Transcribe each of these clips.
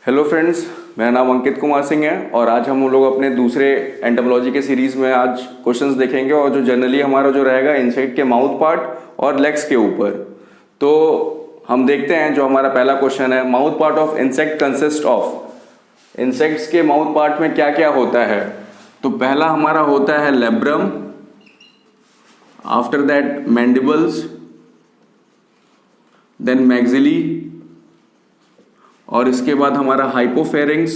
Hello friends, मेरा नाम अंकित कुमार सिंह है और आज हम लोग अपने दूसरे एंटोमोलॉजी के सीरीज़ में आज क्वेश्चंस देखेंगे और जो जनरली हमारा जो रहेगा इंसेक्ट के माउथ पार्ट और लेग्स के ऊपर। तो हम देखते हैं जो हमारा पहला क्वेश्चन है, mouth part of insect consist of. Insects के माउथ पार्ट में क्या क्या होता है? तो पहला हमारा होता है labrum, after that mandibles, then maxillae, और इसके बाद हमारा हाइपोफेरिंग्स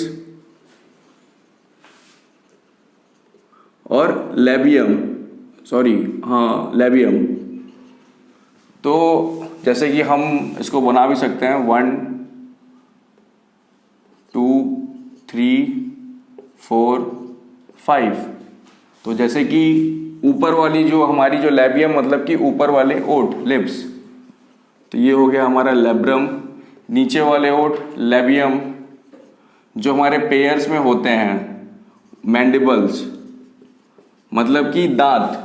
और लेबियम, लेबियम। तो जैसे कि हम इसको बना भी सकते हैं 1 2 3 4 5। तो जैसे कि ऊपर वाली जो हमारी जो लेबियम मतलब कि ऊपर वाले ओठ लिप्स, तो ये हो गया हमारा लेब्रम। नीचे वाले ओठ लेबियम, जो हमारे पेयर्स में होते हैं मैंडिबल्स, मतलब कि दांत,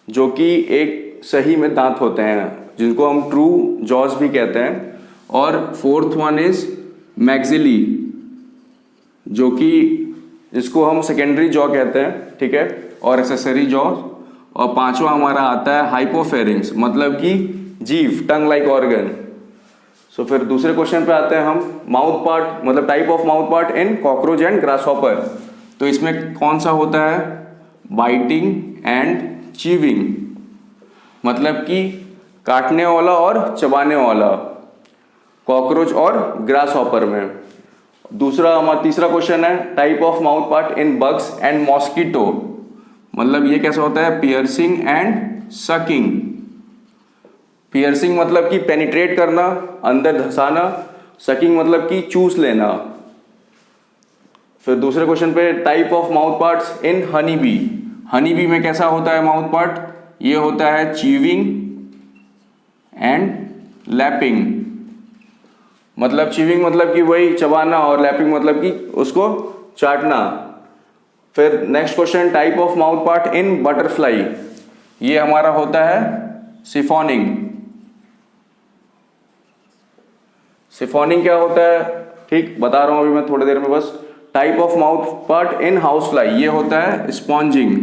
जो कि एक सही में दांत होते हैं जिनको हम ट्रू जॉज भी कहते हैं। और फोर्थ वन इज मैक्सिली, जो कि जिसको हम सेकेंडरी जॉ कहते हैं, ठीक है, और एक्सेसरी जॉ। और पांचवा हमारा आता है हाइपोफेरिंग्स, मतलब कि जीभ, टंग लाइक ऑर्गन। सो फिर दूसरे क्वेश्चन पे आते हैं हम, माउथ पार्ट मतलब type of mouth part in cockroach and grasshopper. तो इसमें कौन सा होता है? बाइटिंग एंड चीविंग, मतलब कि काटने वाला और चबाने वाला, कॉकरोच और ग्रासहॉपर में। दूसरा हमारा तीसरा क्वेश्चन है, type of mouth part in bugs and mosquito, मतलब ये कैसा होता है? Piercing and sucking. पियर्सिंग मतलब कि पेनिट्रेट करना, अंदर धंसाना। सकिंग मतलब कि चूस लेना। फिर दूसरे क्वेश्चन पे, type of mouth parts in honey bee. Honey bee में कैसा होता है माउथ पार्ट? ये होता है चीविंग एंड लैपिंग, मतलब चीविंग मतलब कि वही चबाना और लैपिंग मतलब कि उसको चाटना। फिर next question, type of mouth part in butterfly, ये हमारा होता है सिफोनिंग। सिफोनिंग क्या होता है? ठीक बता रहा हूं अभी मैं थोड़ी देर में बस। Type of mouth part in house fly, ये होता है स्पॉन्जिंग।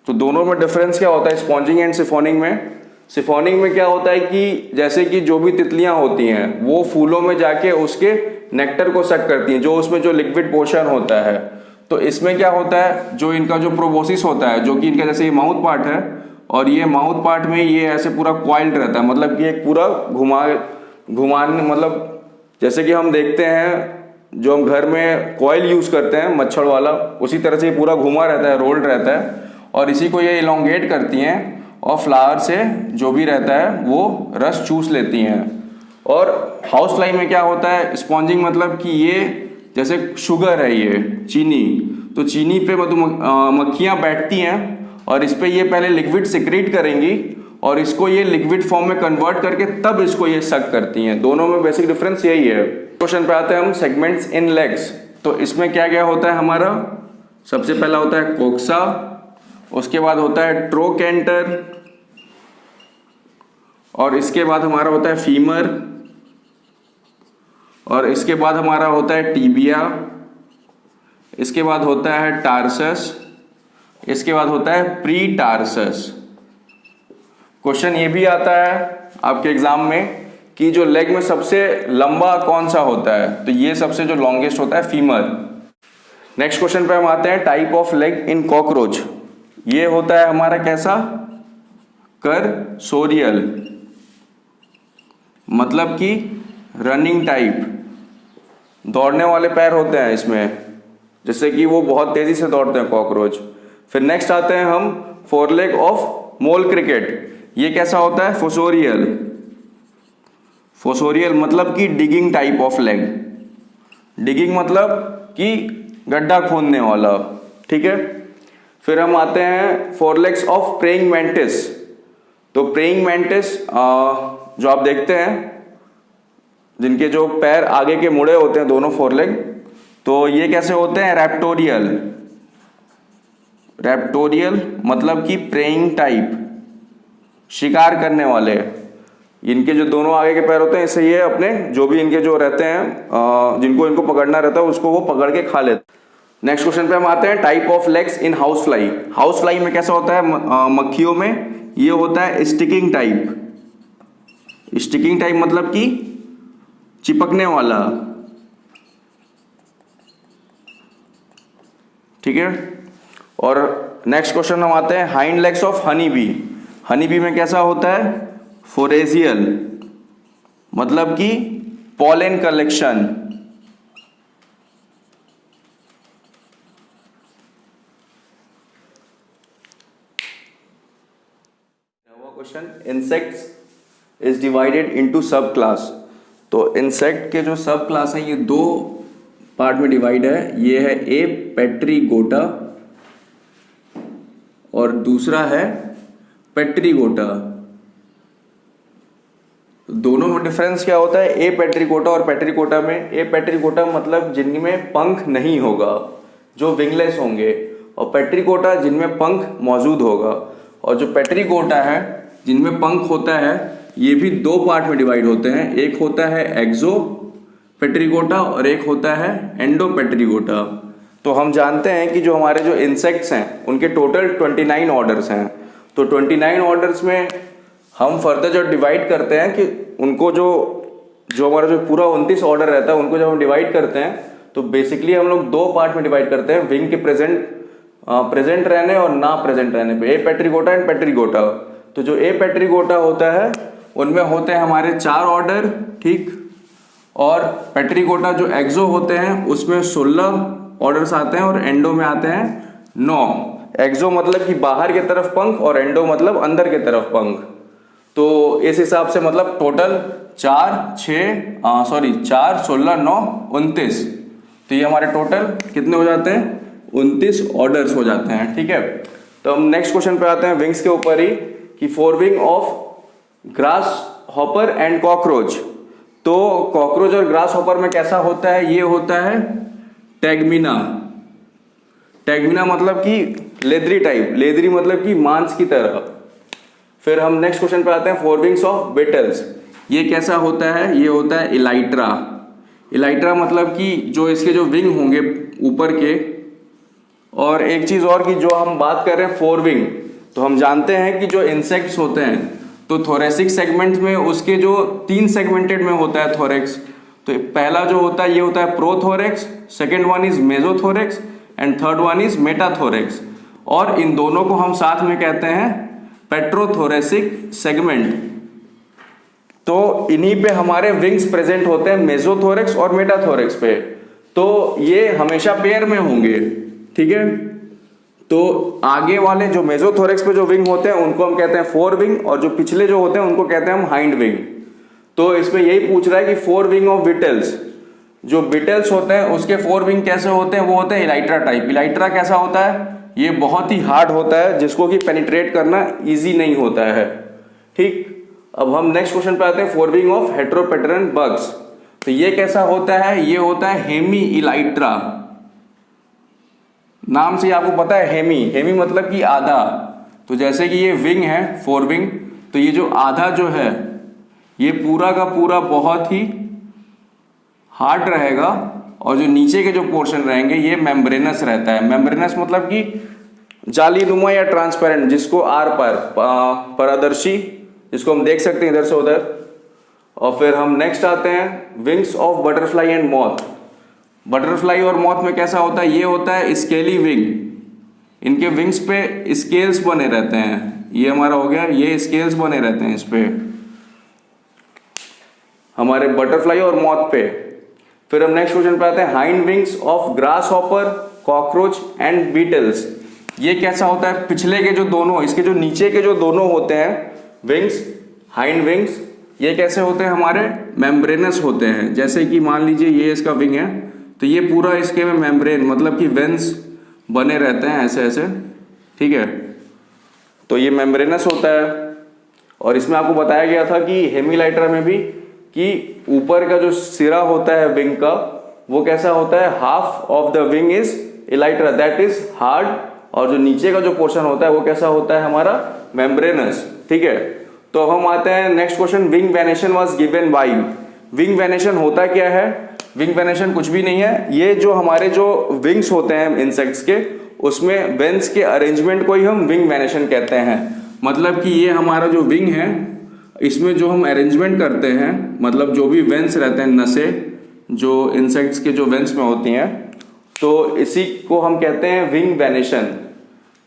तो दोनों में डिफरेंस क्या होता है स्पॉन्जिंग एंड सिफोनिंग में? सिफोनिंग में क्या होता है कि जैसे कि जो भी तितलियां होती हैं वो फूलों में जाके उसके नेक्टर को सक करती हैं, जो उसमें जो लिक्विड पोर्शन होता है। तो इसमें क्या होता है, जो इनका जो प्रोबोसिस होता है, जो कि इनका जैसे ये माउथ पार्ट है और ये माउथ पार्ट में ये ऐसे पूरा क्वाइल्ड रहता है, मतलब कि एक पूरा घुमाने, मतलब जैसे कि हम देखते हैं जो हम घर में कॉइल यूज करते हैं मच्छर वाला, उसी तरह से ये पूरा घुमा रहता है, रोल्ड रहता है, और इसी को ये इलोंगेट करती हैं और फ्लावर से जो भी रहता है वो रस चूस लेती हैं। और हाउस फ्लाई में क्या होता है स्पॉन्जिंग, मतलब कि ये जैसे शुगर है, ये चीनी, तो चीनी पे मक्खियाँ बैठती हैं और इस पे ये पहले लिक्विड सिक्रीट करेंगी और इसको ये लिक्विड फॉर्म में कन्वर्ट करके तब इसको ये सक करती हैं। दोनों में बेसिक डिफरेंस यही है। क्वेश्चन पे आते हैं हम, सेगमेंट्स इन लेग्स। तो इसमें क्या क्या होता है हमारा? सबसे पहला होता है कोक्सा, उसके बाद होता है ट्रोकेंटर, और इसके बाद हमारा होता है फीमर, और इसके बाद हमारा होता है टीबिया, इसके बाद होता है टार्सस, इसके बाद होता है प्री टार्सस। क्वेश्चन ये भी आता है आपके एग्जाम में कि जो लेग में सबसे लंबा कौन सा होता है? तो ये सबसे जो लॉन्गेस्ट होता है फीमर। नेक्स्ट क्वेश्चन पे हम आते हैं, type of leg in cockroach. ये होता है हमारा कैसा? कर्सोरियल, मतलब कि रनिंग टाइप, दौड़ने वाले पैर होते हैं इसमें, जैसे कि वो बहुत तेजी से दौड़ते हैं कॉकरोच। फिर नेक्स्ट आते हैं हम, फोरलेग ऑफ मोल क्रिकेट। ये कैसा होता है? फोसोरियल। फोसोरियल मतलब कि digging type of leg. Digging मतलब कि गड्ढा खोदने वाला, ठीक है। फिर हम आते हैं फोरलेग्स ऑफ प्रेइंग मैंटिस। तो प्रेइंग मैंटिस जो आप देखते हैं जिनके जो पैर आगे के मुड़े होते हैं दोनों फोरलेग, तो ये कैसे होते हैं? रैप्टोरियल। रैप्टोरियल मतलब कि प्रेइंग टाइप, शिकार करने वाले। इनके जो दोनों आगे के पैर होते हैं इससे ये अपने जो भी इनके जो रहते हैं जिनको इनको पकड़ना रहता है उसको वो पकड़ के खा लेते हैं। नेक्स्ट क्वेश्चन पे हम आते हैं, type of legs in house fly. House fly में कैसा होता है, मक्खियों में ये होता है स्टिकिंग टाइप। स्टिकिंग टाइप मतलब कि चिपकने वाला, ठीक है। और नेक्स्ट क्वेश्चन हम आते हैं, hind legs of honey bee. Honey bee में कैसा होता है, फोरेजियल मतलब कि pollen collection. Question, insects is divided into सब क्लास। तो इंसेक्ट के जो सब क्लास हैं ये दो पार्ट में डिवाइड है। ये है ए पेट्रीगोटा और दूसरा है पेट्रीगोटा। दोनों में डिफरेंस क्या होता है, ए पेट्रीगोटा और पेट्रीगोटा में। ए पेट्रीगोटा मतलब जिनमें पंख नहीं होगा, जो विंगलेस होंगे, और पेट्रीगोटा जिनमें पंख मौजूद होगा। और जो पेट्रीगोटा है जिनमें पंख होता है ये भी दो पार्ट में डिवाइड होते हैं। एक होता है एक्सो पेट्रीगोटा और एक होता है एंडो पेट्रीगोटा। तो हम जानते हैं कि जो हमारे जो इंसेक्ट्स हैं उनके टोटल 29 ऑर्डर्स हैं। तो 29 ऑर्डर्स में हम फर्दर जो डिवाइड करते हैं कि उनको जो हमारा जो पूरा 29 ऑर्डर रहता है उनको जब हम डिवाइड करते हैं तो बेसिकली हम लोग दो पार्ट में डिवाइड करते हैं, विंग के प्रेजेंट रहने और ना प्रेजेंट रहने पे, ए पेट्रीगोटा एंड पेट्रीगोटा। तो जो ए पेट्रीगोटा होता है उनमें होते हैं हमारे 4 ऑर्डर, ठीक। और पेट्रीगोटा जो एक्सो होते हैं उसमें 16 ऑर्डर्स आते हैं और एंडो में आते हैं 9। एक्सो मतलब कि बाहर की तरफ पंख और एंडो मतलब अंदर की तरफ पंख। तो इस हिसाब से मतलब टोटल 4 16 9 29। तो ये हमारे टोटल कितने हो जाते हैं, 29 ऑर्डर्स हो जाते हैं, ठीक है। तो हम नेक्स्ट क्वेश्चन पे आते हैं विंग्स के ऊपर ही, कि forewing of grasshopper and cockroach. तो कॉकरोच और ग्रास हॉपर में कैसा होता है, ये होता है टैगमिना। टैगमिना मतलब कि लेदरी टाइप, लेदरी मतलब कि मांस की तरह। फिर हम नेक्स्ट क्वेश्चन पे आते हैं, फोरविंग्स ऑफ बिटल्स। ये कैसा होता है, ये होता है इलाइट्रा। इलाइट्रा मतलब कि जो इसके जो विंग होंगे ऊपर के। और एक चीज और कि जो हम बात कर रहे हैं फोरविंग, तो हम जानते हैं कि जो इंसेक्ट्स होते हैं तो थोरेसिक सेगमेंट में उसके जो 3 सेगमेंटेड में होता है थोरेक्स। तो पहला जो होता है ये होता है prothorax, second one is mesothorax and third one is metathorax. और इन दोनों को हम साथ में कहते हैं पेट्रोथोरेसिक सेगमेंट। तो इन्हीं पे हमारे विंग्स प्रेजेंट होते हैं, मेसोथोरेक्स और मेटाथोरेक्स पे। तो ये हमेशा पेयर में होंगे, ठीक है। तो आगे वाले जो मेसोथोरेक्स पे जो विंग होते हैं उनको हम कहते हैं फोर विंग, और जो पिछले जो होते हैं उनको कहते हैं हम हाइंड विंग। तो इसमें यही पूछ रहा है कि फोर विंग ऑफ बिटल्स, जो बिटल्स होते हैं उसके फोर विंग कैसे होते हैं, वो होते हैं इलाइट्रा टाइप। इलाइट्रा कैसा होता है, ये बहुत ही हार्ड होता है जिसको कि पेनिट्रेट करना इजी नहीं होता है, ठीक। अब हम नेक्स्ट क्वेश्चन पे आते हैं, फोर विंग ऑफ हेट्रोपेटेरन बग्स। तो ये कैसा होता है, ये होता है हेमी इलाइट्रा। नाम से आपको पता है हेमी, हेमी मतलब कि आधा। तो जैसे कि ये विंग है फोर विंग, तो ये जो आधा जो है ये पूरा का पूरा बहुत ही हार्ड रहेगा, और जो नीचे के जो पोर्शन रहेंगे ये मेम्ब्रेनस रहता है। मेम्ब्रेनस मतलब कि जालीनुमा या ट्रांसपेरेंट, जिसको आर पार पारदर्शी, जिसको हम देख सकते हैं इधर से उधर। और फिर हम नेक्स्ट आते हैं wings of butterfly and moth. Butterfly और मॉथ में कैसा होता है, ये होता है स्केली विंग। इनके विंग्स पे स्केल्स बने रहते हैं। ये हमारा हो गया, ये स्केल्स बने रहते हैं इस पे हमारे बटरफ्लाई और मॉथ पे। फिर हम नेक्स्ट क्वेश्चन पे आते हैं, hind wings of grasshopper, cockroach and beetles. ये कैसा होता है, पिछले के जो दोनों, इसके जो नीचे के जो दोनों होते हैं विंग्स, हाइंड विंग्स, ये कैसे होते हैं हमारे मेम्ब्रेनस होते हैं। जैसे कि मान लीजिए ये इसका विंग है, तो ये पूरा इसके में मेम्ब्रेन मतलब कि वेंस बने रहते हैं ऐसे ऐसे, ठीक है। तो ये मेम्ब्रेनस होता है। और इसमें आपको बताया गया था कि हेमिलाइट्रा में भी कि ऊपर का जो सिरा होता है विंग का वो कैसा होता है, half of the wing is Elytra, that is hard. और जो नीचे का जो पोर्शन होता है वो कैसा होता है हमारा मेम्ब्रेनस, ठीक है। तो हम आते हैं next question, wing venation was given by. Wing venation होता क्या है? विंग वेनेशन कुछ भी नहीं है, ये जो हमारे जो विंग्स होते हैं इंसेक्ट्स के, उसमें वेंस के अरेंजमेंट को ही हम विंग वेनेशन कहते हैं। मतलब कि ये हमारा जो विंग है, इसमें जो हम अरेंजमेंट करते हैं, मतलब जो भी वेंस रहते हैं, नसें जो इंसेक्ट्स के जो वेंस में होती हैं, तो इसी को हम कहते हैं विंग वेनेशन।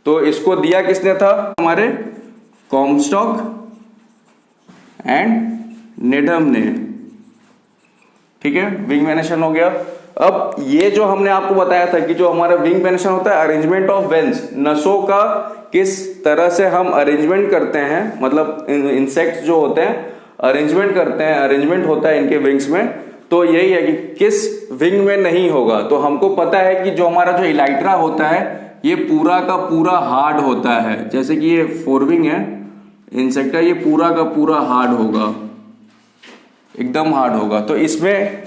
तो इसको दिया किसने था? हमारे कॉम्स्टॉक एंड नेडम ने। ठीक है, विंग वेनेशन हो गया। अब ये जो हमने आपको बताया था कि जो हमारा विंग वेनेशन होता है, अरेंजमेंट ऑफ वेंस, नसों का किस तरह से हम अरेंजमेंट करते हैं, मतलब इंसेक्ट्स जो होते हैं अरेंजमेंट करते हैं, अरेंजमेंट होता है इनके विंग्स में। तो यही है कि किस विंग में नहीं होगा। तो हमको पता है कि जो हमारा जो इलाइट्रा होता है, ये पूरा का पूरा हार्ड होता है। जैसे कि ये फोरविंग है इंसेक्ट का, ये पूरा का पूरा हार्ड होगा, एकदम हार्ड होगा। तो इसमें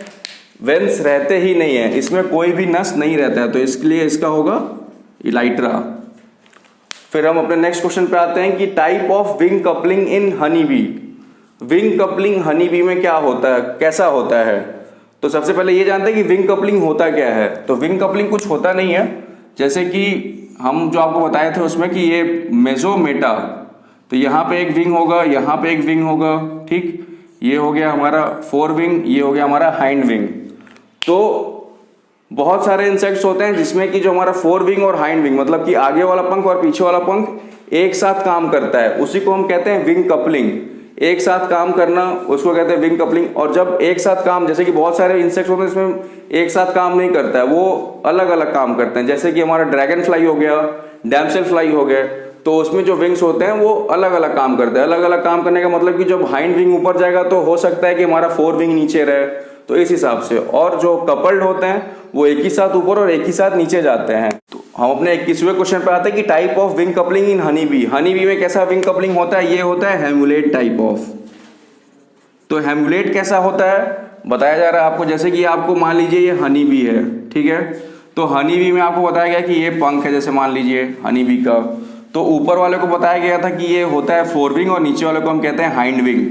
वेंस रहते ही नहीं है, इसमें कोई भी नस नहीं रहता है, तो इसके लिए इसका होगा इलाइट्रा। फिर हम अपने नेक्स्ट क्वेश्चन पे आते हैं कि type of wing coupling in honey bee. Wing coupling honey bee में क्या होता है, कैसा होता है? तो सबसे पहले ये जानते हैं कि विंग कपलिंग होता क्या है। तो विंग कपलिंग कुछ होता नहीं है, जैसे कि हम जो आपको बताए थे उसमें कि ये मेसोमेटा, तो यहाँ पे एक विंग होगा, यहाँ पे एक विंग होगा, ठीक, ये हो गया हमारा फोर विंग, ये हो गया हमारा हाइंड विंग। तो बहुत सारे इंसेक्ट्स होते हैं जिसमें कि जो हमारा फोर विंग और हाइंड विंग, मतलब कि आगे वाला पंख और पीछे वाला पंख एक साथ काम करता है, उसी को हम कहते हैं विंग कपलिंग। एक साथ काम करना उसको कहते हैं विंग कपलिंग। और जब एक साथ काम, जैसे कि बहुत सारे इंसेक्ट्स होते हैं इसमें एक साथ काम नहीं करता है, वो अलग अलग काम करते हैं। जैसे कि हमारा ड्रैगन फ्लाई हो गया, डैमसेल फ्लाई हो गए, तो उसमें जो विंग्स होते हैं वो अलग अलग काम करते हैं। अलग अलग काम करने का मतलब कि जब हाइंड विंग ऊपर जाएगा तो हो सकता है कि हमारा फोर विंग नीचे रहे, तो इस हिसाब से। और जो कपल्ड होते हैं वो एक ही साथ ऊपर और एक ही साथ नीचे जाते हैं। तो हम अपने 21वें क्वेश्चन पे आते हैं कि type of wing coupling in honey bee. Honey bee में कैसा विंग कपलिंग होता है? ये होता है हेमुलेट टाइप ऑफ। तो हेमुलेट कैसा होता है बताया जा रहा है आपको। जैसे कि आपको मान लीजिए ये हनी बी है, ठीक है, तो हनी बी में आपको बताया गया कि ये पंख है, जैसे मान लीजिए हनी बी का, तो ऊपर वाले को बताया गया था कि ये होता है फोर विंग और नीचे वाले को हम कहते हैं हाइंड विंग।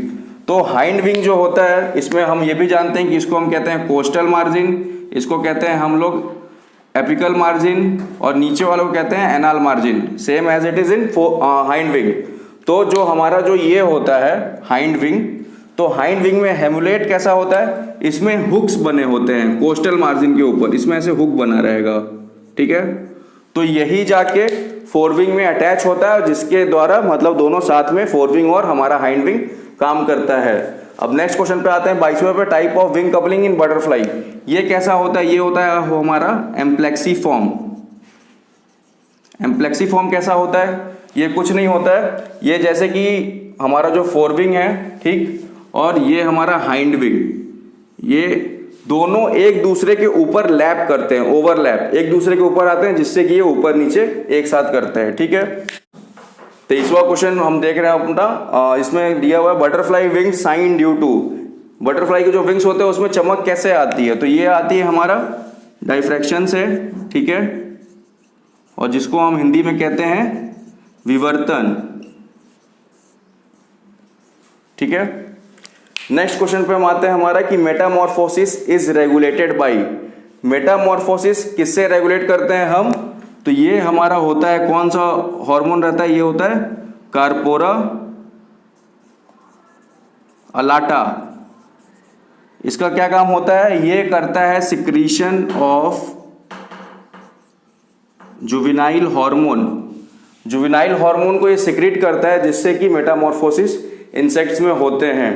तो हाइंड विंग जो होता है, इसमें हम ये भी जानते हैं कि इसको हम कहते हैं कोस्टल मार्जिन, इसको कहते हैं हम लोग एपिकल मार्जिन, और नीचे वाले को कहते हैं anal margin, same as it is in hind wing. तो जो हमारा जो ये होता है हाइंड विंग, तो हाइंड विंग में हेमुलेट कैसा होता है? इसमें हुक्स बने होते हैं कोस्टल मार्जिन के ऊपर, इसमें ऐसे हुक बना रहेगा, ठीक है। तो यही जाके फोर विंग में अटैच होता है, जिसके द्वारा मतलब दोनों साथ में फोर विंग और हमारा हाइंड विंग काम करता है। अब नेक्स्ट क्वेश्चन पे आते हैं 22वें पे, type of wing coupling in butterfly. ये कैसा होता है? ये होता है हमारा एम्प्लेक्सीफॉर्म। एम्प्लेक्सीफॉर्म कैसा होता है? ये कुछ नहीं होता है, ये जैसे कि हमारा जो फोर विंग है, ठीक, और ये हमारा हाइंड विंग, ये दोनों एक दूसरे के ऊपर लैप करते हैं, ओवरलैप, एक दूसरे के ऊपर आते हैं, जिससे कि ये ऊपर नीचे एक साथ करते हैं, ठीक है। 23वां क्वेश्चन हम देख रहे हैं अपना, इसमें दिया हुआ है butterfly wing sign due to. Butterfly के जो विंग्स होते हैं उसमें चमक कैसे आती है? तो ये आती है हमारा डाइफ्रैक्शन से, ठीक है, और जिसको हम हिंदी में कहते हैं विवर्तन, ठीक है। नेक्स्ट क्वेश्चन पे हम आते हैं हमारा कि Metamorphosis is regulated by. Metamorphosis किससे रेगुलेट करते हैं हम? तो ये हमारा होता है, कौन सा हार्मोन रहता है? ये होता है कार्पोरा अलाटा। इसका क्या काम होता है? ये करता है secretion of juvenile hormone. Juvenile hormone को ये सिक्रीट करता है, जिससे कि मेटामॉर्फोसिस इंसेक्ट्स में होते हैं,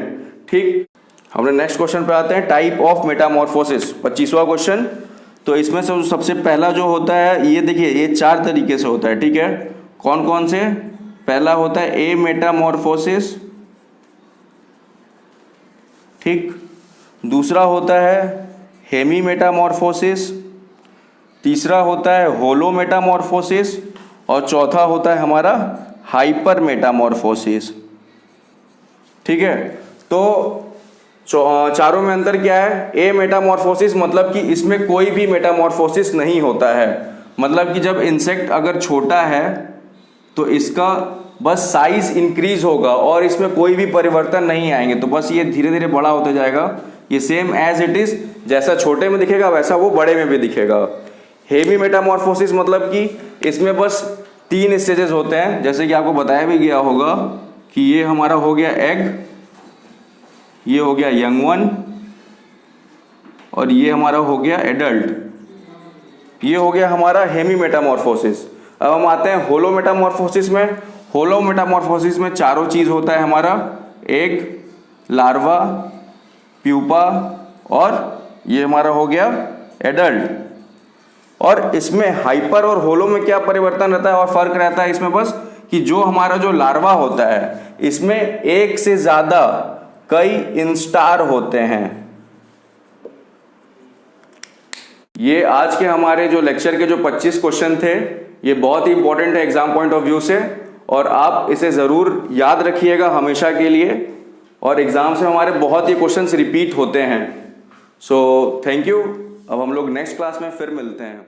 ठीक। हमने नेक्स्ट क्वेश्चन पे आते हैं, टाइप ऑफ मेटामॉर्फोसिस, 25वां क्वेश्चन। तो इसमें से सबसे पहला जो होता है, ये देखिए, ये 4 तरीके से होता है, ठीक है। कौन कौन से? पहला होता है ए मेटामॉर्फोसिस, ठीक। दूसरा होता है हेमी मेटामॉर्फोसिस, तीसरा होता है होलो मेटामॉर्फोसिस, और चौथा होता है हमारा हाइपर मेटामॉर्फोसिस, ठीक है। तो चारों में अंतर क्या है? ए मेटामॉर्फोसिस मतलब कि इसमें कोई भी मेटामॉर्फोसिस नहीं होता है। मतलब कि जब इंसेक्ट अगर छोटा है तो इसका बस साइज इंक्रीज होगा और इसमें कोई भी परिवर्तन नहीं आएंगे। तो बस ये धीरे धीरे बड़ा होता जाएगा, ये सेम एज इट इज, जैसा छोटे में दिखेगा वैसा वो बड़े में भी दिखेगा। हेमी मेटामॉर्फोसिस मतलब कि इसमें बस 3 स्टेजेस होते हैं, जैसे कि आपको बताया भी गया होगा कि ये हमारा हो गया एग, ये हो गया यंग वन, और ये हमारा हो गया एडल्ट। ये हो गया हमारा हेमी मेटामॉर्फोसिस। अब हम आते हैं होलो मेटामॉर्फोसिस में। होलो मेटामॉर्फोसिस में चारों चीज होता है हमारा, एग, लार्वा, प्यूपा और ये हमारा हो गया एडल्ट। और इसमें हाइपर और होलो में क्या परिवर्तन रहता है और फर्क रहता है इसमें बस कि जो हमारा जो लार्वा होता है इसमें एक से ज्यादा कई इंस्टार होते हैं। ये आज के हमारे जो लेक्चर के जो 25 क्वेश्चन थे ये बहुत ही इंपॉर्टेंट है एग्जाम पॉइंट ऑफ व्यू से, और आप इसे जरूर याद रखिएगा हमेशा के लिए, और एग्जाम से हमारे बहुत ही क्वेश्चंस रिपीट होते हैं। So thank you. अब हम लोग नेक्स्ट क्लास में फिर मिलते हैं।